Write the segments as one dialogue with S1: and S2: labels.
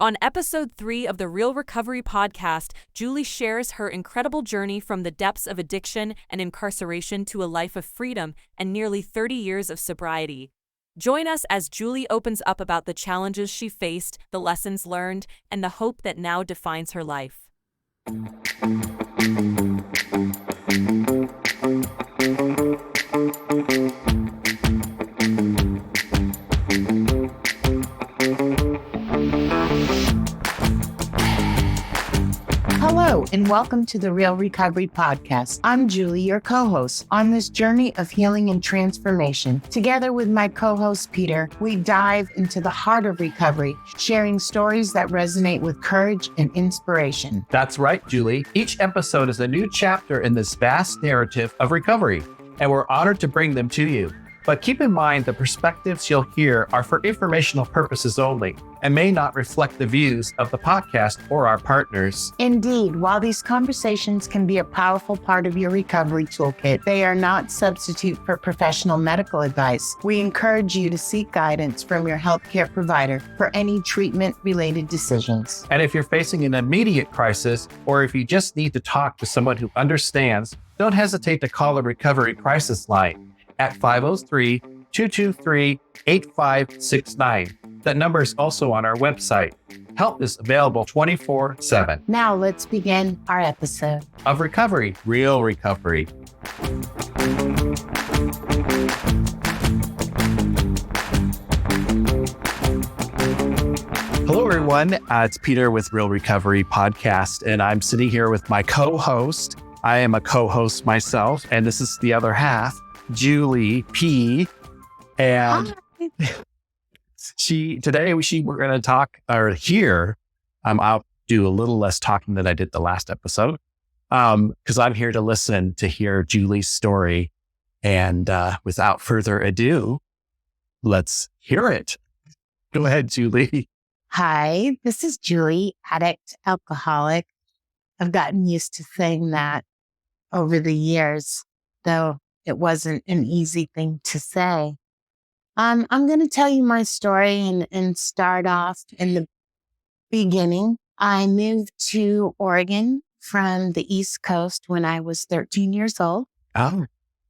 S1: On episode 3 of the Real Recovery podcast, Julie shares her incredible journey from the depths of addiction and incarceration to a life of freedom and nearly 30 years of sobriety. Join us as Julie opens up about the challenges she faced, the lessons learned, and the hope that now defines her life.
S2: Hello, and welcome to the Real Recovery Podcast. I'm Julie, your co-host, on this journey of healing and transformation. Together with my co-host, Peter, we dive into the heart of recovery, sharing stories that resonate with courage and inspiration.
S3: That's right, Julie. Each episode is a new chapter in this vast narrative of recovery, and we're honored to bring them to you. But keep in mind the perspectives you'll hear are for informational purposes only and may not reflect the views of the podcast or our partners.
S2: Indeed, while these conversations can be a powerful part of your recovery toolkit, they are not substitute for professional medical advice. We encourage you to seek guidance from your healthcare provider for any treatment-related decisions.
S3: And if you're facing an immediate crisis, or if you just need to talk to someone who understands, don't hesitate to call the Recovery Crisis Line at 503-223-8569. That number is also on our website. Help is available 24/7.
S2: Now let's begin our episode
S3: Of recovery, real recovery. Hello, everyone. It's Peter with Real Recovery Podcast, and I'm sitting here with my co-host. I am a co-host myself, and this is the other half, Julie P. And we're going to talk I'll do a little less talking than I did the last episode, because I'm here to listen to hear Julie's story. And without further ado, let's hear it. Go ahead, Julie.
S2: Hi, this is Julie, addict, alcoholic. I've gotten used to saying that over the years, though it wasn't an easy thing to say. I'm going to tell you my story and start off in the beginning. I moved to Oregon from the East Coast when I was 13 years old.
S3: Oh,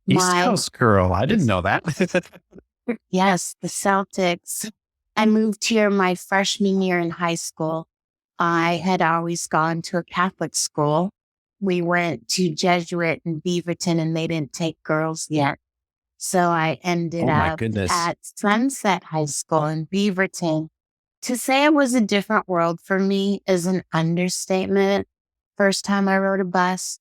S3: East Coast girl. I didn't know that.
S2: Yes, the Celtics. I moved here my freshman year in high school. I had always gone to a Catholic school. We went to Jesuit in Beaverton, and they didn't take girls yet. So I ended up at Sunset High School in Beaverton. To say it was a different world for me is an understatement. First time I rode a bus.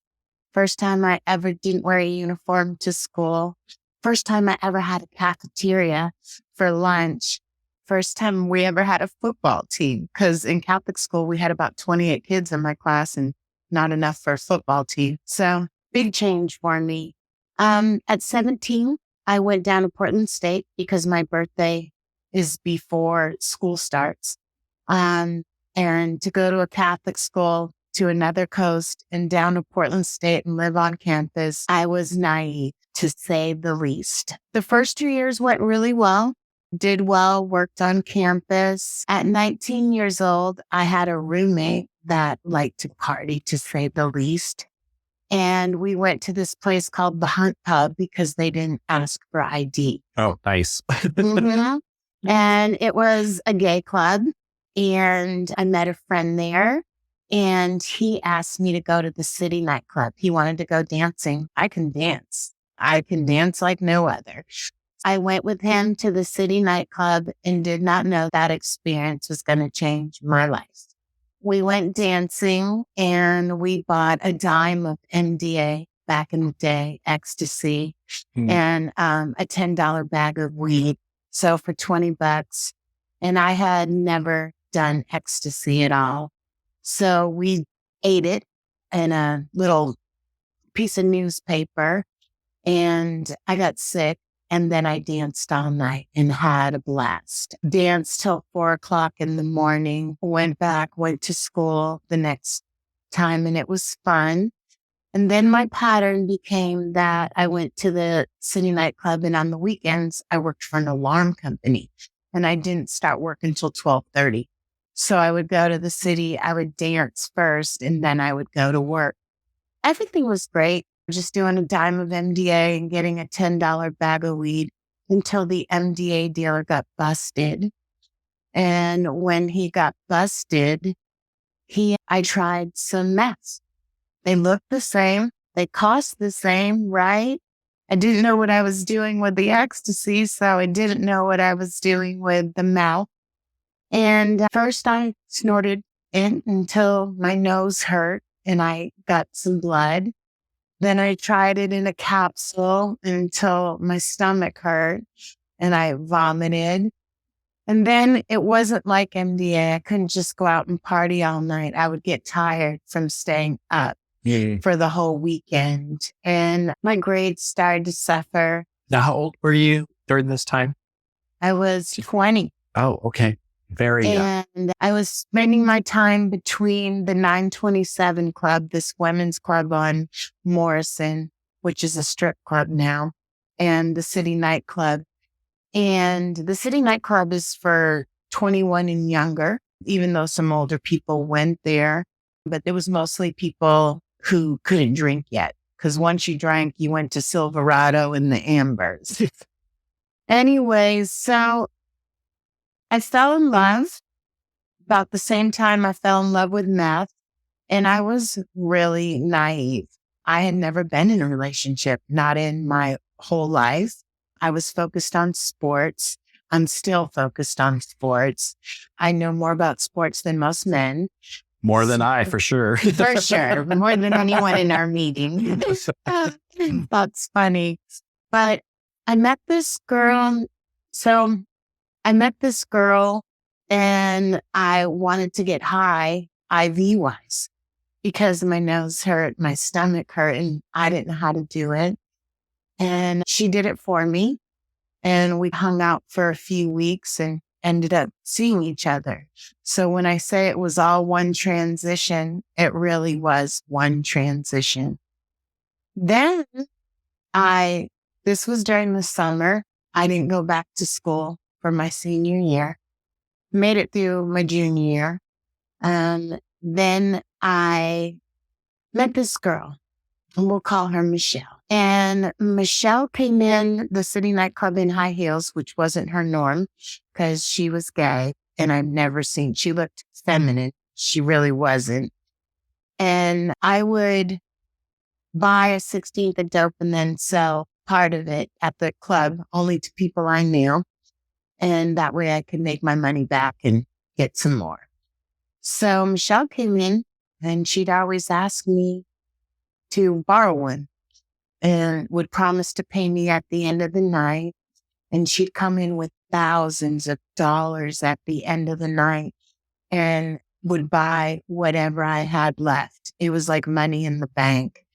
S2: First time I ever didn't wear a uniform to school. First time I ever had a cafeteria for lunch. First time we ever had a football team, because in Catholic school, we had about 28 kids in my class and not enough for a football team. So big change for me. At 17, I went down to Portland State because my birthday is before school starts. And to go to a Catholic school to another coast and down to Portland State and live on campus, I was naive, to say the least. The first 2 years went really well. Did well, worked on campus. At 19 years old, I had a roommate that liked to party, to say the least. And we went to this place called the Hunt Pub because they didn't ask for ID.
S3: Oh, nice.
S2: Mm-hmm. And it was a gay club. And I met a friend there. And he asked me to go to the city nightclub. He wanted to go dancing. I can dance. I can dance like no other. I went with him to the city nightclub and did not know that experience was going to change my life. We went dancing and we bought a dime of MDA back in the day, ecstasy, and a $10 bag of weed. So for $20, and I had never done ecstasy at all. So we ate it in a little piece of newspaper, and I got sick. And then I danced all night and had a blast. Danced till 4:00 in the morning, went to school the next time, and it was fun. And then my pattern became that I went to the city nightclub, and on the weekends, I worked for an alarm company, and I didn't start work until 12:30. So I would go to the city, I would dance first, and then I would go to work. Everything was great, just doing a dime of MDA and getting a $10 bag of weed until the MDA dealer got busted. And when he got busted, I tried some meth. They looked the same. They cost the same, right? I didn't know what I was doing with the ecstasy, so I didn't know what I was doing with the mouth. And first I snorted it until my nose hurt and I got some blood. Then I tried it in a capsule until my stomach hurt and I vomited. And then it wasn't like MDA. I couldn't just go out and party all night. I would get tired from staying up for the whole weekend. And my grades started to suffer.
S3: Now, how old were you during this time?
S2: I was 20.
S3: Oh, okay. Very young.
S2: And I was spending my time between the 927 Club, this women's club on Morrison, which is a strip club now, and the City Nightclub. And the City Nightclub is for 21 and younger, even though some older people went there. But it was mostly people who couldn't drink yet, because once you drank, you went to Silverado and the Ambers. Anyways, so I fell in love about the same time I fell in love with meth, and I was really naive. I had never been in a relationship, not in my whole life. I was focused on sports. I'm still focused on sports. I know more about sports than most men.
S3: More than I, for sure.
S2: For sure. More than anyone in our meeting. That's funny. But I met this girl. So I met this girl and I wanted to get high IV wise because my nose hurt, my stomach hurt, and I didn't know how to do it. And she did it for me. And we hung out for a few weeks and ended up seeing each other. So when I say it was all one transition, it really was one transition. Then this was during the summer. I didn't go back to school for my senior year. Made it through my junior year. Then I met this girl, and we'll call her Michelle. And Michelle came in the City Nightclub in high heels, which wasn't her norm because she was gay. And she looked feminine. She really wasn't. And I would buy a 16th of dope and then sell part of it at the club only to people I knew. And that way I could make my money back and get some more. So Michelle came in and she'd always ask me to borrow one and would promise to pay me at the end of the night. And she'd come in with thousands of dollars at the end of the night and would buy whatever I had left. It was like money in the bank.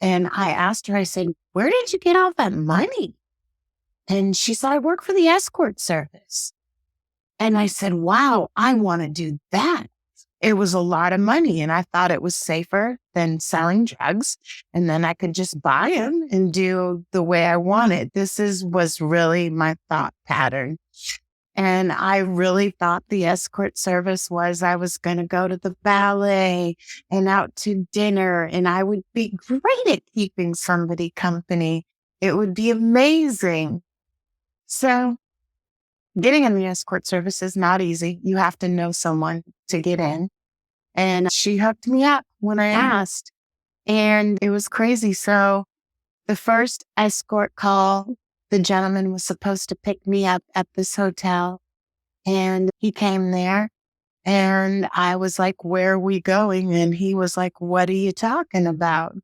S2: And I asked her, I said, where did you get all that money? And she said, I work for the escort service. And I said, wow, I want to do that. It was a lot of money. And I thought it was safer than selling drugs. And then I could just buy them and do the way I wanted. Was really my thought pattern. And I really thought the escort service I was going to go to the ballet and out to dinner. And I would be great at keeping somebody company. It would be amazing. So getting in the escort service is not easy. You have to know someone to get in. And she hooked me up when I asked. And it was crazy. So the first escort call, the gentleman was supposed to pick me up at this hotel. And he came there. And I was like, where are we going? And he was like, what are you talking about?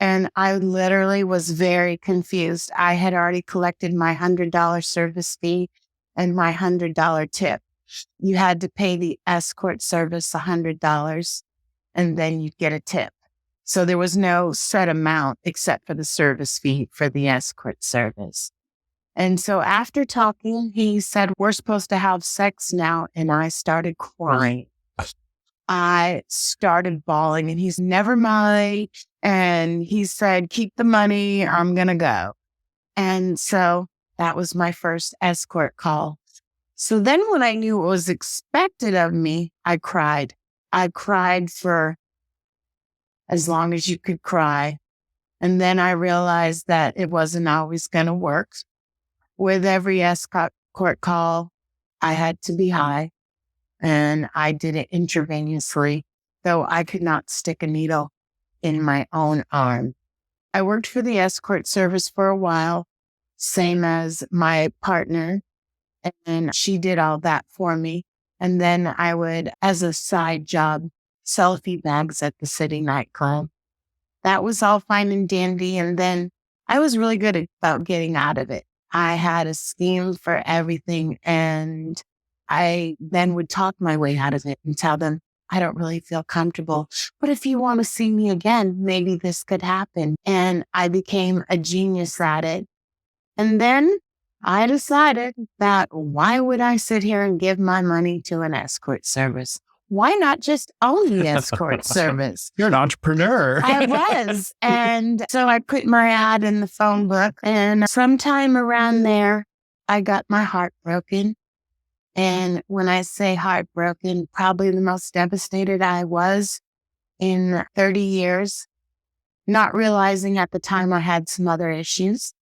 S2: And I literally was very confused. I had already collected my $100 service fee and my $100 tip. You had to pay the escort service $100 and then you'd get a tip. So there was no set amount except for the service fee for the escort service. And so after talking, he said, we're supposed to have sex now. And I started crying. I started bawling and he's never mind. And he said, keep the money. I'm going to go. And so that was my first escort call. So then when I knew what was expected of me, I cried. I cried for as long as you could cry. And then I realized that it wasn't always going to work. With every escort call, I had to be high, and I did it intravenously, though I could not stick a needle in my own arm. I worked for the escort service for a while, same as my partner, and she did all that for me. And then I would, as a side job, sell feed bags at the city nightclub. That was all fine and dandy. And then I was really good about getting out of it. I had a scheme for everything. And I then would talk my way out of it and tell them, I don't really feel comfortable. But if you want to see me again, maybe this could happen. And I became a genius at it. And then I decided that why would I sit here and give my money to an escort service? Why not just own the escort service?
S3: You're an entrepreneur.
S2: I was. And so I put my ad in the phone book, and sometime around there, I got my heart broken. And when I say heartbroken, probably the most devastated I was in 30 years, not realizing at the time I had some other issues.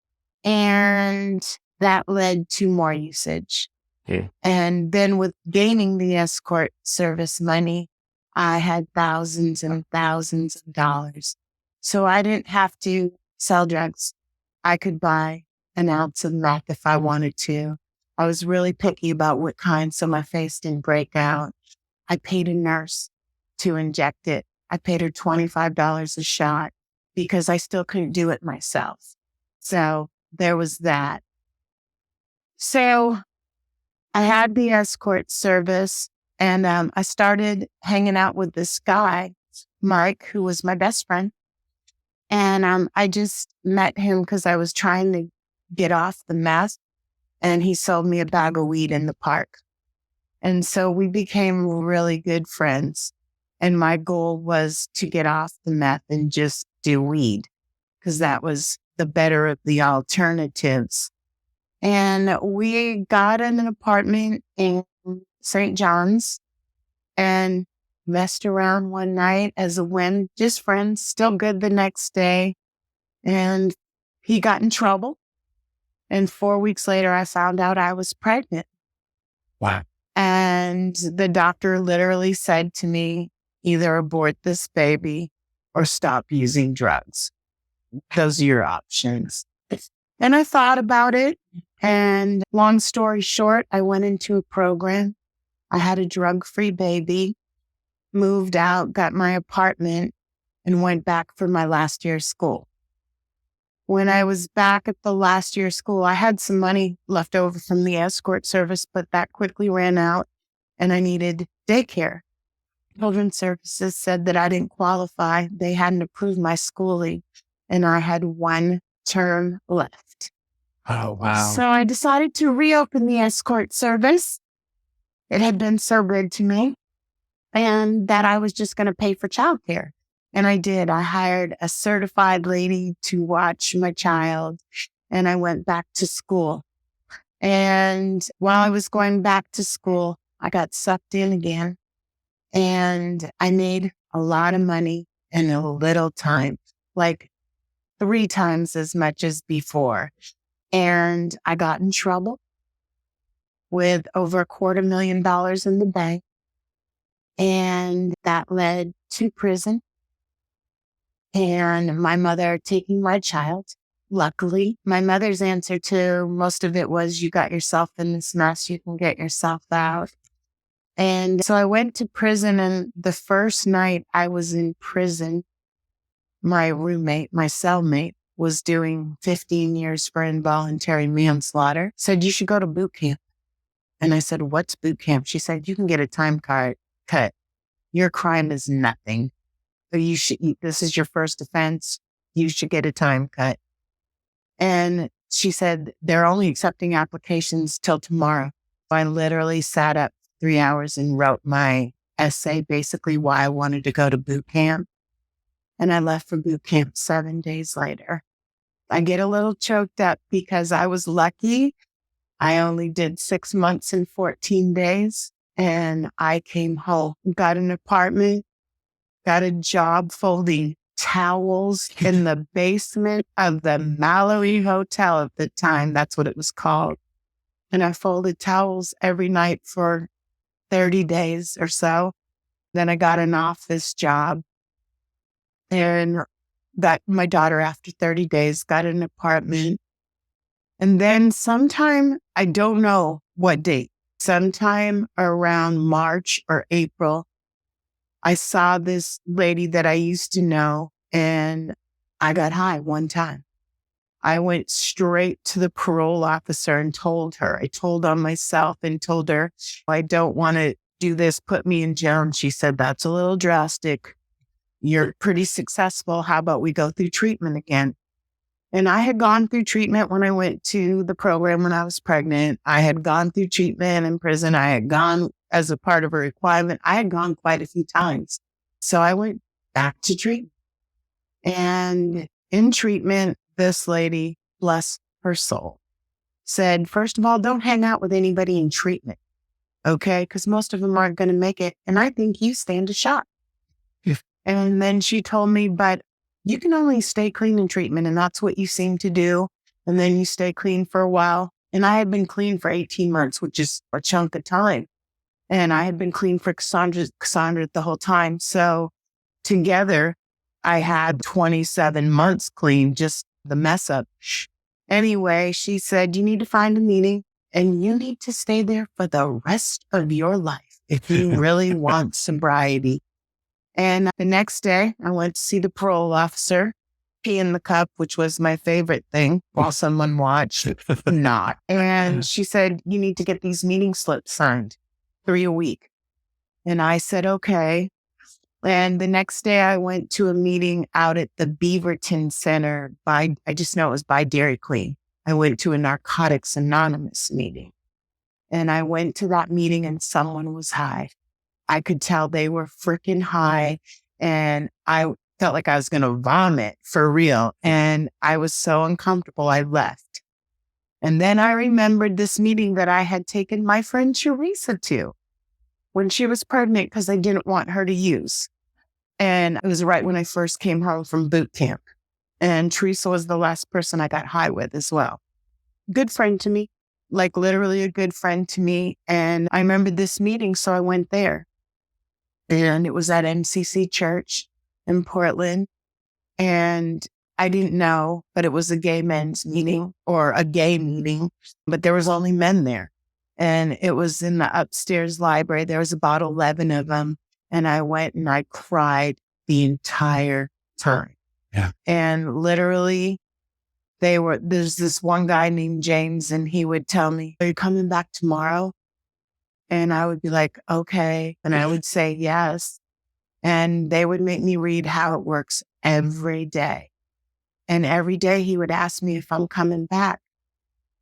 S2: And that led to more usage.
S3: Yeah.
S2: And then with gaining the escort service money, I had thousands and thousands of dollars. So I didn't have to sell drugs. I could buy an ounce of meth if I wanted to. I was really picky about what kind, so my face didn't break out. I paid a nurse to inject it. I paid her $25 a shot because I still couldn't do it myself. So there was that. So I had the escort service, and I started hanging out with this guy, Mike, who was my best friend. And I just met him because I was trying to get off the meth, and he sold me a bag of weed in the park. And so we became really good friends. And my goal was to get off the meth and just do weed, because that was the better of the alternatives. And we got in an apartment in St. John's and messed around one night as a whim, just friends, still good the next day. And he got in trouble. And 4 weeks later, I found out I was pregnant.
S3: Wow.
S2: And the doctor literally said to me, either abort this baby or stop using drugs. Those are your options. And I thought about it. And long story short, I went into a program. I had a drug-free baby, moved out, got my apartment, and went back for my last year of school. When I was back at the last year of school, I had some money left over from the escort service, but that quickly ran out and I needed daycare. Children's Services said that I didn't qualify. They hadn't approved my schooling, and I had 1 term left.
S3: Oh, wow.
S2: So I decided to reopen the escort service. It had been so good to me, and that I was just going to pay for childcare. And I did. I hired a certified lady to watch my child, and I went back to school. And while I was going back to school, I got sucked in again, and I made a lot of money in a little time, like 3 times as much as before. And I got in trouble with over $250,000 in the bank. And that led to prison and my mother taking my child. Luckily, my mother's answer to most of it was, you got yourself in this mess, you can get yourself out. And so I went to prison, and the first night I was in prison, my roommate, my cellmate, was doing 15 years for involuntary manslaughter, said, you should go to boot camp. And I said, what's boot camp? She said, you can get a time card cut. Your crime is nothing. So this is your first offense. You should get a time cut. And she said, they're only accepting applications till tomorrow. I literally sat up 3 hours and wrote my essay, basically why I wanted to go to boot camp. And I left for boot camp 7 days later. I get a little choked up because I was lucky I only did 6 months and 14 days. And I came home, got an apartment, got a job folding towels in the basement of the Mallory Hotel at the time. That's what it was called. And I folded towels every night for 30 days or so. Then I got an office job and got my daughter after 30 days, got an apartment. And then sometime, I don't know what date, sometime around March or April, I saw this lady that I used to know and I got high one time. I went straight to the parole officer and told her. I told on myself and told her, I don't want to do this, put me in jail. And she said, that's a little drastic. You're pretty successful. How about we go through treatment again? And I had gone through treatment when I went to the program when I was pregnant. I had gone through treatment in prison. I had gone as a part of a requirement. I had gone quite a few times. So I went back to treatment. And in treatment, this lady, bless her soul, said, first of all, don't hang out with anybody in treatment. Okay? Because most of them aren't going to make it. And I think you stand a shot. And then she told me, but you can only stay clean in treatment. And that's what you seem to do. And then you stay clean for a while. And I had been clean for 18 months, which is a chunk of time. And I had been clean for Cassandra the whole time. So together, I had 27 months clean, just the mess up. Anyway, she said, you need to find a meeting and you need to stay there for the rest of your life if you really want sobriety. And the next day, I went to see the parole officer, pee in the cup, which was my favorite thing while someone watched. Not. And she said, you need to get these meeting slips signed, 3 a week. And I said, okay. And the next day, I went to a meeting out at the Beaverton Center I just know it was by Dairy Queen. I went to a Narcotics Anonymous meeting. And I went to that meeting and someone was high. I could tell they were freaking high and I felt like I was going to vomit for real. And I was so uncomfortable, I left. And then I remembered this meeting that I had taken my friend Teresa to when she was pregnant because I didn't want her to use. And it was right when I first came home from boot camp. And Teresa was the last person I got high with as well. Good friend to me, like literally a good friend to me. And I remembered this meeting, so I went there. And it was at MCC Church in Portland. And I didn't know, but it was a gay men's meeting or a gay meeting, but there was only men there. And it was in the upstairs library. There was about 11 of them. And I went and I cried the entire time.
S3: Yeah.
S2: And literally there's this one guy named James and he would tell me, are you coming back tomorrow? And I would be like, okay. And I would say yes. And they would make me read how it works every day. And every day he would ask me if I'm coming back.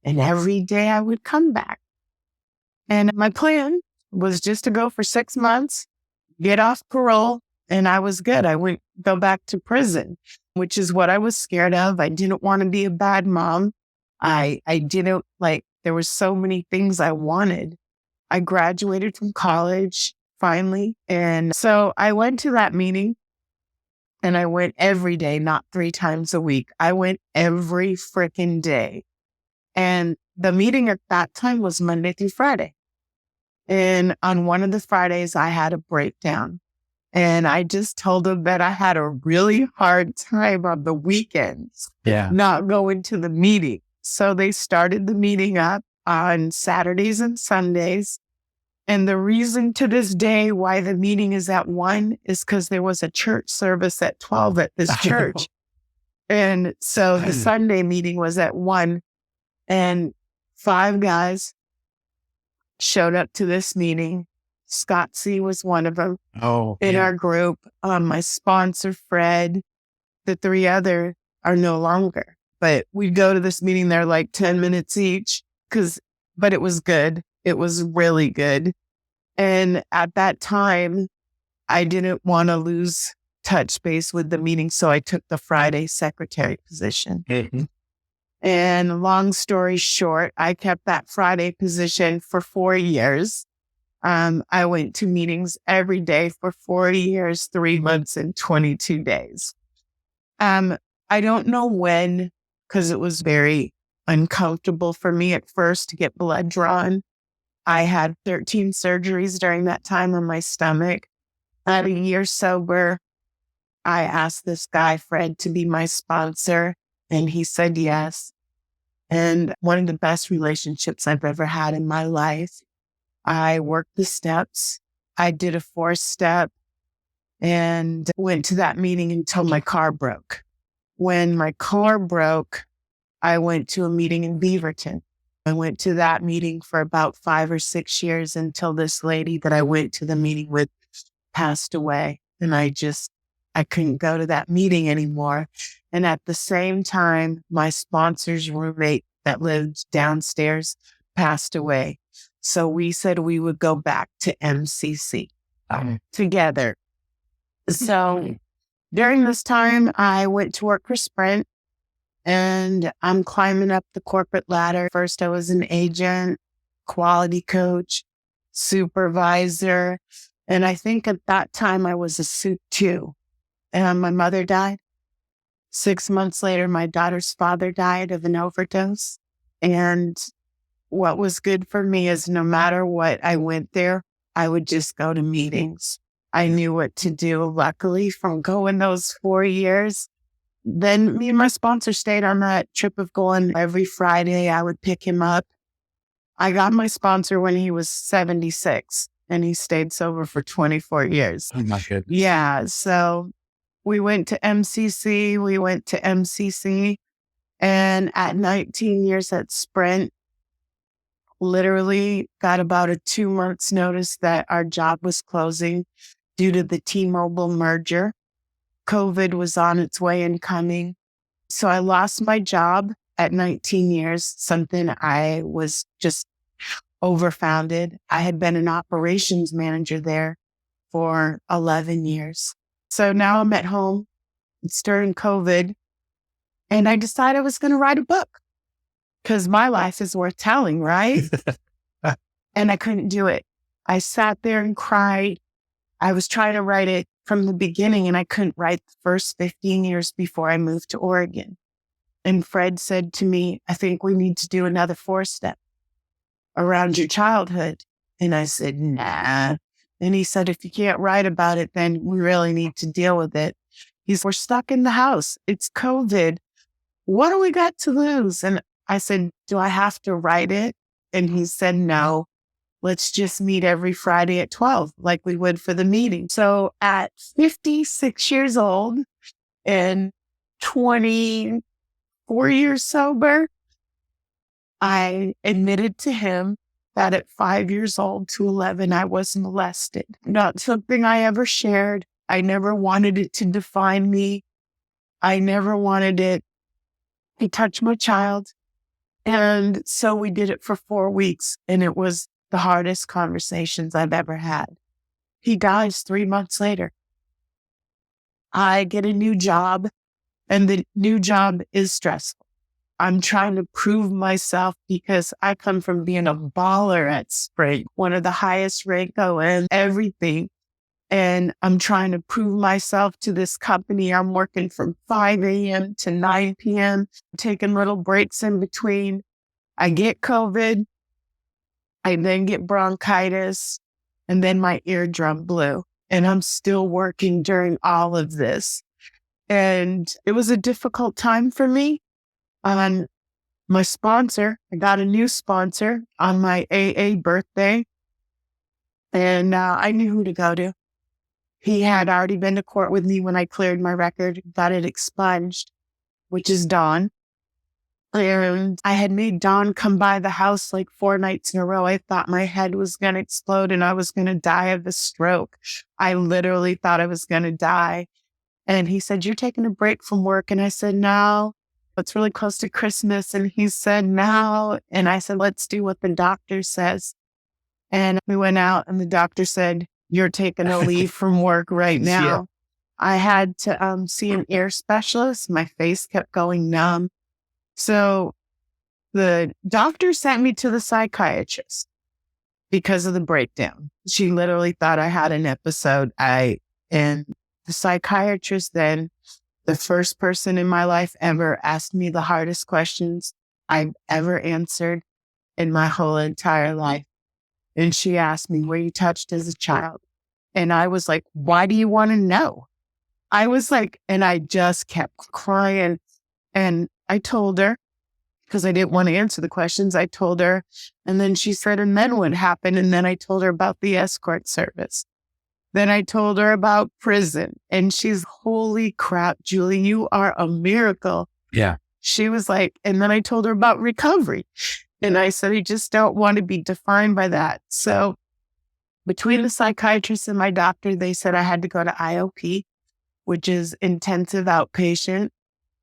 S2: And every day I would come back. And my plan was just to go for 6 months, get off parole, and I was good. I wouldn't go back to prison, which is what I was scared of. I didn't want to be a bad mom. I didn't there were so many things I wanted. I graduated from college finally. And so I went to that meeting and I went every day, not 3 times a week. I went every freaking day. And the meeting at that time was Monday through Friday. And on one of the Fridays, I had a breakdown. And I just told them that I had a really hard time on the weekends, not going to the meeting. So they started the meeting up on Saturdays and Sundays. And the reason to this day why the meeting is at 1 is because there was a church service at 12 at this church. And so the Sunday meeting was at 1. And 5 guys showed up to this meeting. Scott C. was one of them in our group. My sponsor, Fred, the 3 other are no longer. But we'd go to this meeting, they're like 10 minutes each, but it was good. It was really good. And at that time, I didn't want to lose touch base with the meeting. So I took the Friday secretary position. Mm-hmm. And long story short, I kept that Friday position for 4 years. I went to meetings every day for 4 years, 3 months, and 22 days. I don't know when, because it was very uncomfortable for me at first to get blood drawn. I had 13 surgeries during that time on my stomach. At a year sober, I asked this guy, Fred, to be my sponsor, and he said yes. And one of the best relationships I've ever had in my life. I worked the steps. I did a 4-step and went to that meeting until my car broke. When my car broke, I went to a meeting in Beaverton. I went to that meeting for about 5 or 6 years until this lady that I went to the meeting with passed away. And I couldn't go to that meeting anymore. And at the same time, my sponsor's roommate that lived downstairs passed away. So we said we would go back to MCC together. So during this time, I went to work for Sprint, and I'm climbing up the corporate ladder. First, I was an agent, quality coach, supervisor. And I think at that time I was a Soup 2. And my mother died. 6 months later, my daughter's father died of an overdose. And what was good for me is no matter what I went there, I would just go to meetings. I knew what to do. Luckily, from going those 4 years, then me and my sponsor stayed on that trip of going every Friday. I would pick him up. I got my sponsor when he was 76, and he stayed sober for 24 years.
S3: Oh my goodness.
S2: Yeah. So we went to MCC. And at 19 years at Sprint, literally got about a 2 months notice that our job was closing due to the T-Mobile merger. COVID was on its way and coming. So I lost my job at 19 years, something I was just overfounded. I had been an operations manager there for 11 years. So now I'm at home. It's during COVID. And I decided I was going to write a book because my life is worth telling, right? And I couldn't do it. I sat there and cried. I was trying to write it from the beginning, and I couldn't write the first 15 years before I moved to Oregon. And Fred said to me, I think we need to do another 4-step around your childhood. And I said, nah. And he said, if you can't write about it, then we really need to deal with it. We're stuck in the house. It's COVID. What do we got to lose? And I said, do I have to write it? And he said, no. Let's just meet every Friday at 12, like we would for the meeting. So at 56 years old and 24 years sober, I admitted to him that at 5 years old to 11, I was molested. Not something I ever shared. I never wanted it to define me. I never wanted it to touch my child. And so we did it for 4 weeks, and it was the hardest conversations I've ever had. He dies 3 months later. I get a new job, and the new job is stressful. I'm trying to prove myself because I come from being a baller at Sprint, one of the highest rank and everything. And I'm trying to prove myself to this company. I'm working from 5 a.m. to 9 p.m., taking little breaks in between. I get COVID. I then get bronchitis, and then my eardrum blew. And I'm still working during all of this. And it was a difficult time for me. On my sponsor, I got a new sponsor on my AA birthday, and I knew who to go to. He had already been to court with me when I cleared my record, got it expunged, which is Dawn. And I had made Dawn come by the house like 4 nights in a row. I thought my head was going to explode and I was going to die of a stroke. I literally thought I was going to die. And he said, you're taking a break from work. And I said, no, it's really close to Christmas. And he said, no. And I said, let's do what the doctor says. And we went out, and the doctor said, you're taking a leave from work right now. Yeah. I had to see an ear specialist. My face kept going numb. So the doctor sent me to the psychiatrist because of the breakdown. She literally thought I had an episode. And the psychiatrist then, the first person in my life ever, asked me the hardest questions I've ever answered in my whole entire life. And she asked me, were you touched as a child? And I was like, why do you want to know? I was like, and I just kept crying. And I told her, because I didn't want to answer the questions, I told her. And then she said, and then what happened? And then I told her about the escort service. Then I told her about prison. And she's, holy crap, Julie, you are a miracle.
S3: Yeah.
S2: She was like, and then I told her about recovery. And I said, I just don't want to be defined by that. So between the psychiatrist and my doctor, they said I had to go to IOP, which is intensive outpatient.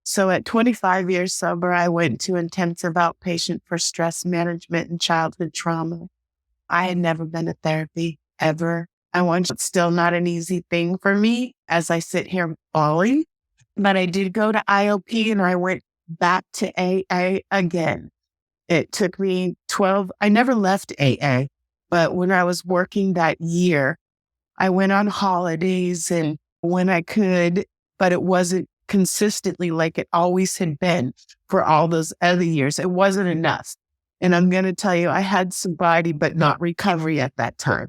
S2: So at 25 years sober, I went to intensive outpatient for stress management and childhood trauma. I had never been to therapy ever. It's still not an easy thing for me as I sit here bawling, but I did go to IOP and I went back to AA again. It took me I never left AA, but when I was working that year, I went on holidays and when I could, but it wasn't consistently like it always had been for all those other years. It wasn't enough. And I'm going to tell you, I had sobriety, but not recovery at that time.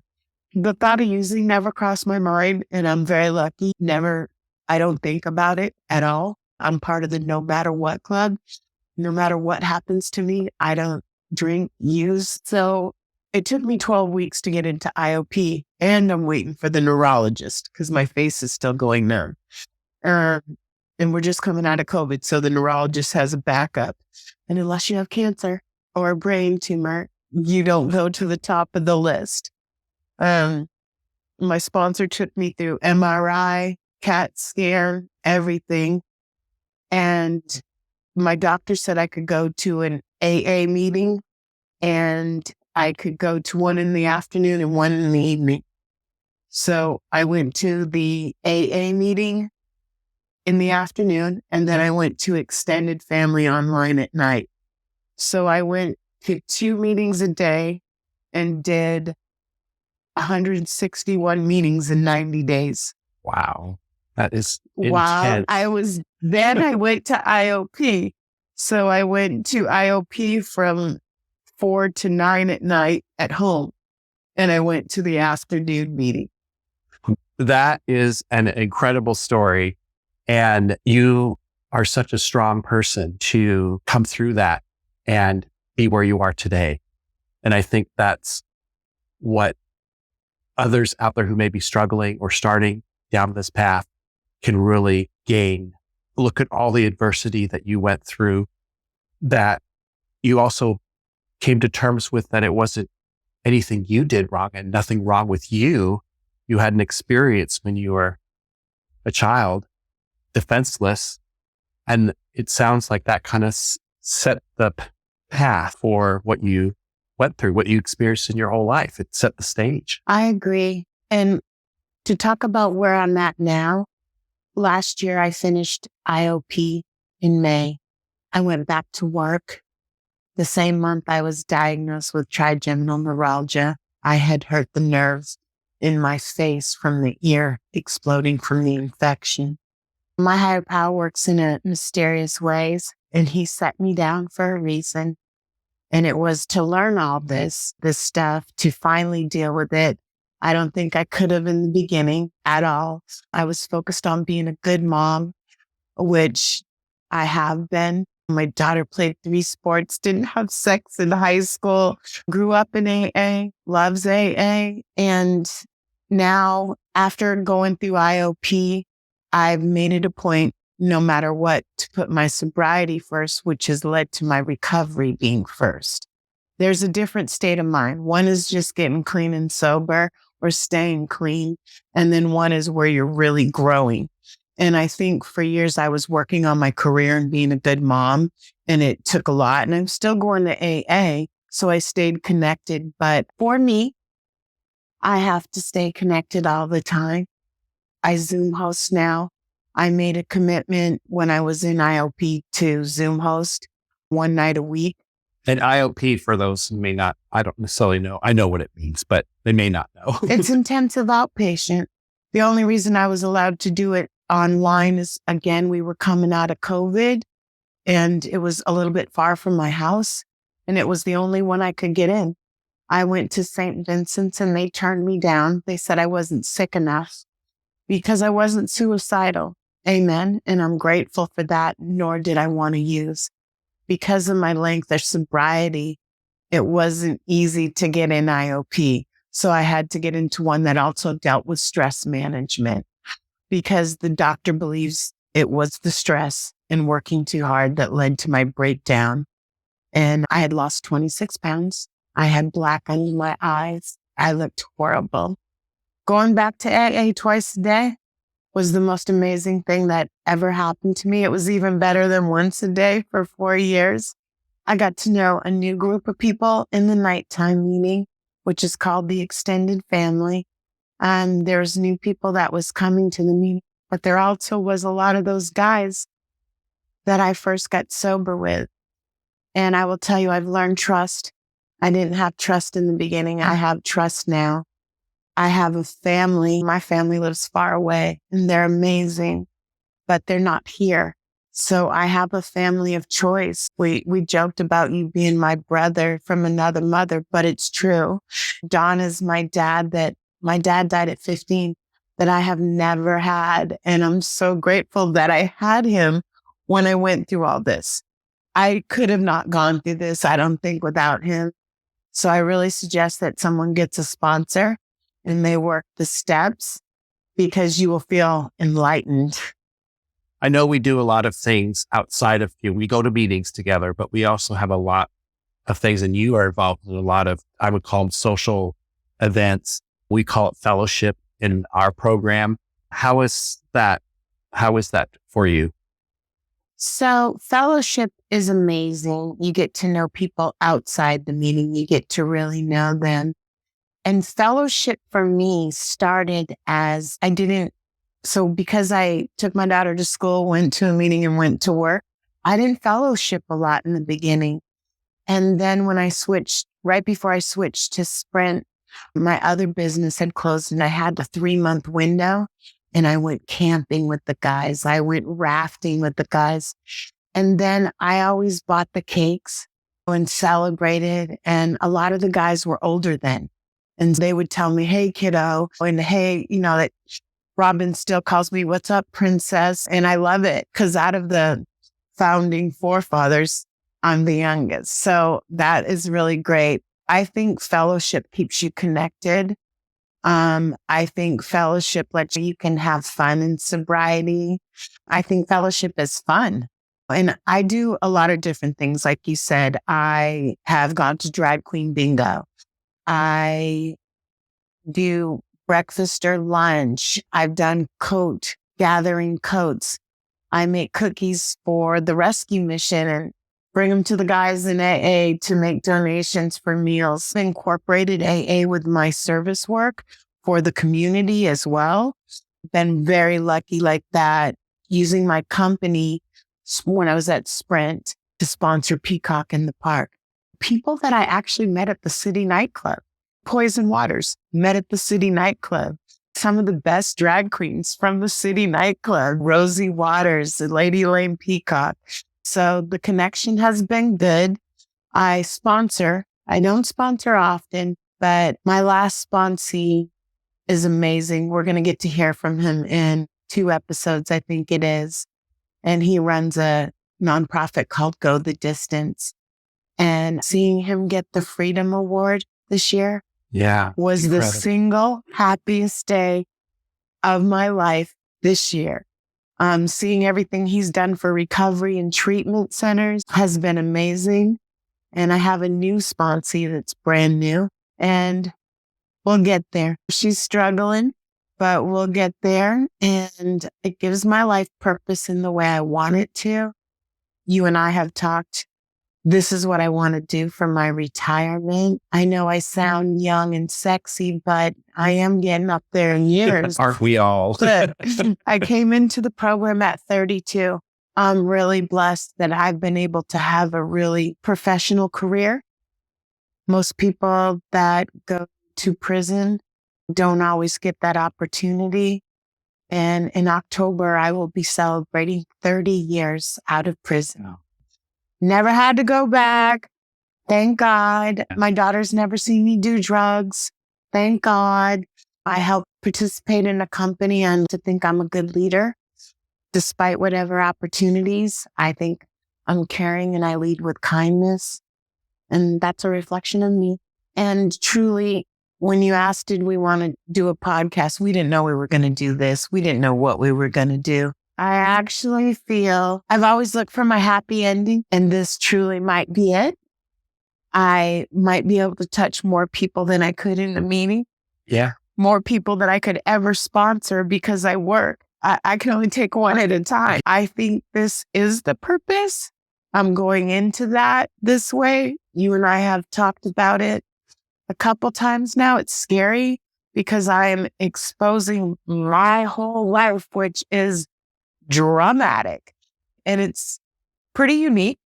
S2: The thought of using never crossed my mind, and I'm very lucky. I don't think about it at all. I'm part of the no matter what club. No matter what happens to me, I don't drink, use. So it took me 12 weeks to get into IOP, and I'm waiting for the neurologist because my face is still going numb. And we're just coming out of COVID, so the neurologist has a backup. And unless you have cancer or a brain tumor, you don't go to the top of the list. My sponsor took me through MRI, CAT scan, everything. And my doctor said I could go to an AA meeting and I could go to one in the afternoon and one in the evening. So I went to the AA meeting in the afternoon and then I went to extended family online at night. So I went to 2 meetings a day and did 161 meetings in 90 days.
S3: Wow. That is
S2: Wow.
S3: intense.
S2: Then I went to IOP. So I went to IOP from 4 to 9 at night at home. And I went to the afternoon meeting.
S3: That is an incredible story. And you are such a strong person to come through that and be where you are today. And I think that's what others out there who may be struggling or starting down this path can really gain. Look at all the adversity that you went through, that you also came to terms with, that it wasn't anything you did wrong and nothing wrong with you. You had an experience when you were a child, defenseless. And it sounds like that kind of set the path for what you went through, what you experienced in your whole life. It set the stage.
S2: I agree. And to talk about where I'm at now, last year I finished IOP in May. I went back to work. The same month I was diagnosed with trigeminal neuralgia. I had hurt the nerves in my face from the ear exploding from the infection. My higher power works in a mysterious ways, and he set me down for a reason. And it was to learn all this stuff, to finally deal with it. I don't think I could have in the beginning at all. I was focused on being a good mom, which I have been. My daughter played 3 sports, didn't have sex in high school, grew up in AA, loves AA. And now after going through IOP, I've made it a point, no matter what, to put my sobriety first, which has led to my recovery being first. There's a different state of mind. One is just getting clean and sober or staying clean. And then one is where you're really growing. And I think for years I was working on my career and being a good mom, and it took a lot. And I'm still going to AA, so I stayed connected. But for me, I have to stay connected all the time. I Zoom host now. I made a commitment when I was in IOP to Zoom host one night a week.
S3: And IOP, for those who may not, I don't necessarily know. I know what it means, but they may not know.
S2: It's intensive outpatient. The only reason I was allowed to do it online is, again, we were coming out of COVID and it was a little bit far from my house and it was the only one I could get in. I went to St. Vincent's and they turned me down. They said I wasn't sick enough because I wasn't suicidal. Amen. And I'm grateful for that, nor did I want to use. Because of my length of sobriety, it wasn't easy to get in IOP. So I had to get into one that also dealt with stress management because the doctor believes it was the stress and working too hard that led to my breakdown. And I had lost 26 pounds. I had black under my eyes. I looked horrible. Going back to AA twice a day was the most amazing thing that ever happened to me. It was even better than once a day for 4 years. I got to know a new group of people in the nighttime meeting, which is called the extended family. And there's new people that was coming to the meeting, but there also was a lot of those guys that I first got sober with. And I will tell you, I've learned trust. I didn't have trust in the beginning. I have trust now. I have a family. My family lives far away and they're amazing, but they're not here. So I have a family of choice. We joked about you being my brother from another mother, but it's true. Don is my dad my dad died at 15 that I have never had. And I'm so grateful that I had him when I went through all this. I could have not gone through this, I don't think, without him. So I really suggest that someone gets a sponsor and they work the steps because you will feel enlightened.
S3: I know we do a lot of things outside of you. We go to meetings together, but we also have a lot of things, and you are involved in a lot of, I would call them social events. We call it fellowship in our program. How is that? How is that for you?
S2: So fellowship is amazing. You get to know people outside the meeting. You get to really know them. And fellowship for me started as because I took my daughter to school, went to a meeting and went to work, I didn't fellowship a lot in the beginning. And then when right before I switched to Sprint, my other business had closed and I had a 3-month window and I went camping with the guys. I went rafting with the guys. And then I always bought the cakes and celebrated. And a lot of the guys were older then. And they would tell me, hey, kiddo, and hey, that Robin still calls me, what's up, princess? And I love it because out of the founding forefathers, I'm the youngest. So that is really great. I think fellowship keeps you connected. I think fellowship lets you can have fun in sobriety. I think fellowship is fun. And I do a lot of different things. Like you said, I have gone to drag queen bingo. I do breakfast or lunch. I've done gathering coats. I make cookies for the rescue mission and bring them to the guys in AA to make donations for meals. Incorporated AA with my service work for the community as well. Been very lucky like that, using my company when I was at Sprint to sponsor Peacock in the Park. People that I actually met at the city nightclub. Poison Waters, met at the city nightclub. Some of the best drag queens from the city nightclub, Rosie Waters, Lady Lane Peacock. So the connection has been good. I don't sponsor often, but my last sponsee is amazing. We're going to get to hear from him in 2 episodes, I think it is. And he runs a nonprofit called Go the Distance. And seeing him get the Freedom Award this year was incredible. The single happiest day of my life this year. Seeing everything he's done for recovery and treatment centers has been amazing. And I have a new sponsee that's brand new and we'll get there. She's struggling, but we'll get there. And it gives my life purpose in the way I want it to. You and I have talked. This is what I want to do for my retirement. I know I sound young and sexy, but I am getting up there in years.
S3: Aren't we all?
S2: But I came into the program at 32 I'm really blessed that I've been able to have a really professional career. Most people that go to prison don't always get that opportunity. And in October, I will be celebrating 30 years out of prison. Never had to go back. Thank God. My daughter's never seen me do drugs. Thank God. I helped participate in a company and to think I'm a good leader. Despite whatever opportunities, I think I'm caring and I lead with kindness. And that's a reflection of me. And truly, when you asked, did we want to do a podcast? We didn't know we were going to do this. We didn't know what we were going to do. I actually feel I've always looked for my happy ending, and this truly might be it. I might be able to touch more people than I could in the meeting.
S3: Yeah.
S2: More people than I could ever sponsor because I work. I can only take one at a time. I think this is the purpose. I'm going into that this way. You and I have talked about it a couple times now. It's scary because I am exposing my whole life, which is dramatic. And it's pretty unique.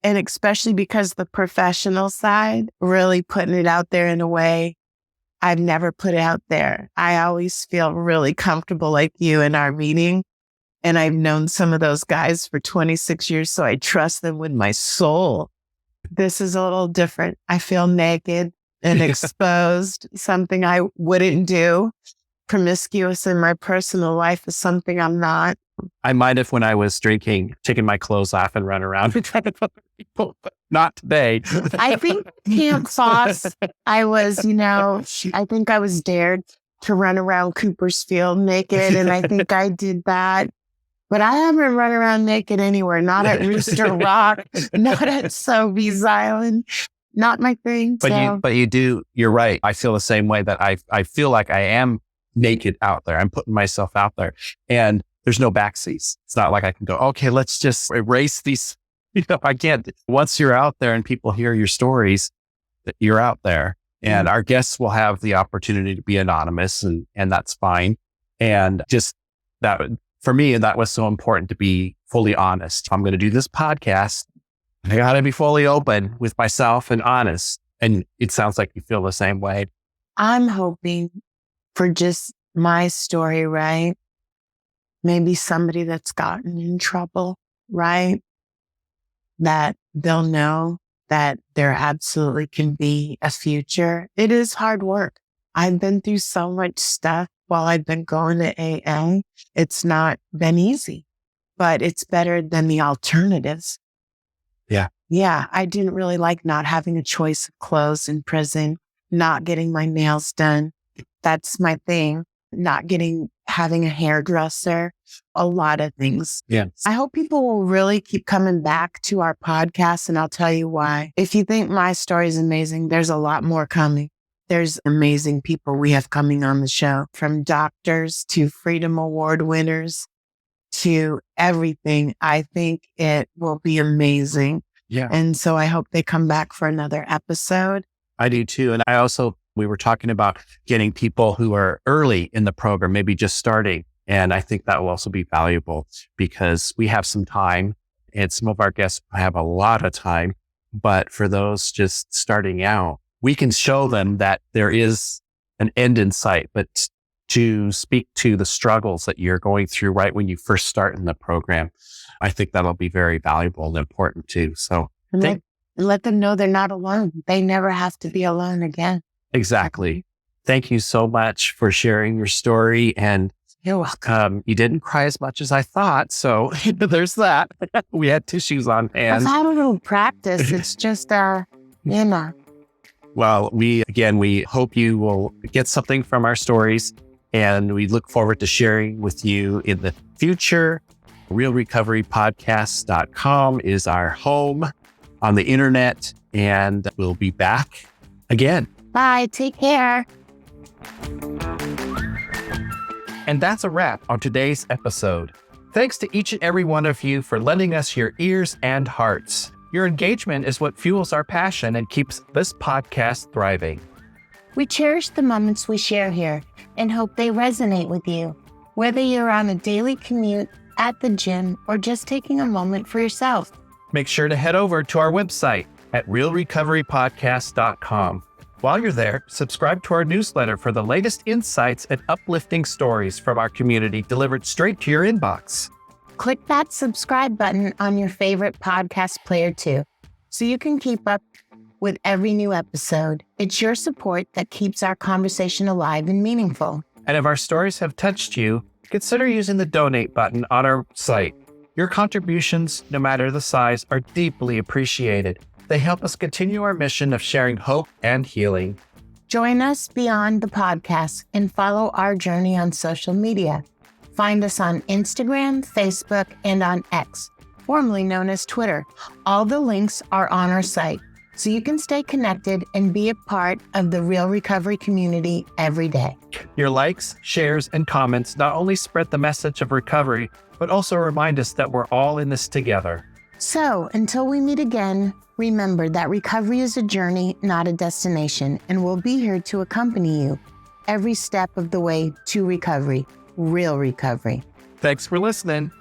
S2: And especially because the professional side, really putting it out there in a way I've never put it out there. I always feel really comfortable like you in our meeting. And I've known some of those guys for 26 years, so I trust them with my soul. This is a little different. I feel naked and exposed, something I wouldn't do. Promiscuous in my personal life is something I'm not.
S3: I might have, when I was drinking, taken my clothes off and run around in front of other people, but not today.
S2: I think Camp Foss, I was, I think I was dared to run around Coopersfield naked, and I think I did that. But I haven't run around naked anywhere, not at Rooster Rock, not at Sobeys Island, not my thing.
S3: But you do, you're right. I feel the same way that I feel like I am naked out there. I'm putting myself out there, and there's no backseats. It's not like I can go, okay, let's just erase these. I can't. Once you're out there and people hear your stories, that you're out there, and our guests will have the opportunity to be anonymous, and that's fine. And just that, for me, that was so important to be fully honest. I'm going to do this podcast. I got to be fully open with myself and honest. And it sounds like you feel the same way.
S2: I'm hoping for just my story, right? Maybe somebody that's gotten in trouble, right? That they'll know that there absolutely can be a future. It is hard work. I've been through so much stuff while I've been going to AA. It's not been easy, but it's better than the alternatives.
S3: Yeah.
S2: Yeah. I didn't really like not having a choice of clothes in prison, not getting my nails done. That's my thing. Not having a hairdresser, a lot of things.
S3: Yeah.
S2: I hope people will really keep coming back to our podcast, and I'll tell you why. If you think my story is amazing, there's a lot more coming. There's amazing people we have coming on the show, from doctors to Freedom Award winners to everything. I think it will be amazing.
S3: Yeah.
S2: And so I hope they come back for another episode.
S3: I do too. And we were talking about getting people who are early in the program, maybe just starting. And I think that will also be valuable because we have some time, and some of our guests have a lot of time. But for those just starting out, we can show them that there is an end in sight, but to speak to the struggles that you're going through right when you first start in the program, I think that'll be very valuable and important too. So
S2: let them know they're not alone. They never have to be alone again.
S3: Exactly. Thank you so much for sharing your story. And
S2: you're welcome.
S3: You didn't cry as much as I thought. So there's that. We had tissues on hand.
S2: I've had a little practice. It's just,
S3: Well, we hope you will get something from our stories, and we look forward to sharing with you in the future. RealRecoveryPodcast.com is our home on the internet, and we'll be back again.
S2: Bye. Take care.
S3: And that's a wrap on today's episode. Thanks to each and every one of you for lending us your ears and hearts. Your engagement is what fuels our passion and keeps this podcast thriving.
S2: We cherish the moments we share here and hope they resonate with you. Whether you're on a daily commute at the gym, or just taking a moment for yourself.
S3: Make sure to head over to our website at realrecoverypodcast.com. While you're there, subscribe to our newsletter for the latest insights and uplifting stories from our community delivered straight to your inbox.
S2: Click that subscribe button on your favorite podcast player too, so you can keep up with every new episode. It's your support that keeps our conversation alive and meaningful.
S3: And if our stories have touched you, consider using the donate button on our site. Your contributions, no matter the size, are deeply appreciated. They help us continue our mission of sharing hope and healing.
S2: Join us beyond the podcast and follow our journey on social media. Find us on Instagram, Facebook, and on X, formerly known as Twitter. All the links are on our site, so you can stay connected and be a part of the Real Recovery community every day.
S3: Your likes, shares, and comments not only spread the message of recovery, but also remind us that we're all in this together.
S2: So, until we meet again, remember that recovery is a journey, not a destination, and we'll be here to accompany you every step of the way to recovery, real recovery.
S3: Thanks for listening.